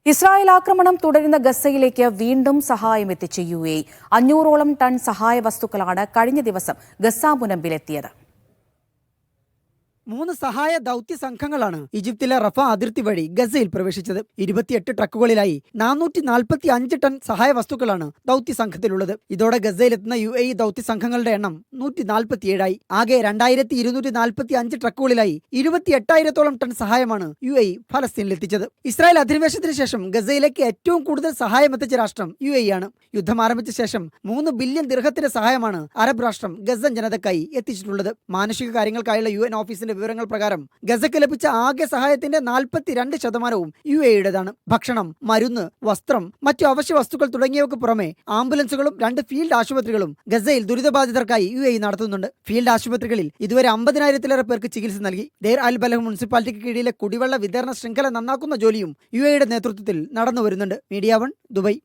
Israel ആക്രമണം തുടരുന്ന ഗസയിലേക്ക് വീണ്ടും സഹായം എത്തിച്ച് UAE. 500ഓളം ടൺ സഹായ വസ്തുക്കളാണ് കഴിഞ്ഞ ദിവസം ഗസ മുനമ്പിലെത്തിയത്. 3 സഹായ ദൗത്യ സംഘങ്ങളാണ് ഈജിപ്തിലെ റഫ അതിർത്തി വഴി ഗസയിൽ പ്രവേശിച്ചത്. 28 ട്രക്കുകളിലായി 445 ടൺ സഹായ വസ്തുക്കളാണ് ദൗത്യ സംഘത്തിലുള്ളത്. ഇതോടെ ഗസയിലെത്തുന്ന UAE ദൗത്യ സംഘങ്ങളുടെ എണ്ണം 147ആയി. ആകെ 2245 ട്രക്കുകളിലായി 28,000ഓളം ടൺ സഹായമാണ് UAE ഫലസ്തീനിലെത്തിച്ചത്. ഇസ്രായേൽ അധിനിവേശത്തിന് ശേഷം ഗസയിലേക്ക് ഏറ്റവും കൂടുതൽ സഹായം എത്തിച്ച രാഷ്ട്രം UAE ആണ്. യുദ്ധം ആരംഭിച്ച ശേഷം 3 ബില്യൺ ദിർഹത്തിന്റെ സഹായമാണ് അറബ് രാഷ്ട്രം ഗസൻ ജനതയ്ക്കായി എത്തിച്ചിട്ടുള്ളത്. മാനുഷിക കാര്യങ്ങൾക്കായുള്ള UN ഓഫീസിന്റെ വിവരങ്ങൾ പ്രകാരം ഗസയ്ക്ക് ലഭിച്ച ആകെ സഹായത്തിന്റെ 42% UAEയുടേതാണ്. ഭക്ഷണം, മരുന്ന്, വസ്ത്രം, മറ്റു അവശ്യ വസ്തുക്കൾ തുടങ്ങിയവയ്ക്ക് പുറമെ ആംബുലൻസുകളും 2 ഫീൽഡ് ആശുപത്രികളും ഗസയിൽ ദുരിതബാധിതർക്കായി UAE നടത്തുന്നുണ്ട്. ഫീൽഡ് ആശുപത്രികളിൽ ഇതുവരെ 50,000-ലേറെ പേർക്ക് ചികിത്സ നൽകി. ദേർ അൽ ബലഹ് മുനിസിപ്പാലിറ്റിക്ക് കീഴിലെ കുടിവെള്ള വിതരണ ശൃംഖല നന്നാക്കുന്ന ജോലിയും UAEയുടെ നേതൃത്വത്തിൽ നടന്നു വരുന്നുണ്ട്. Media 1 Dubai.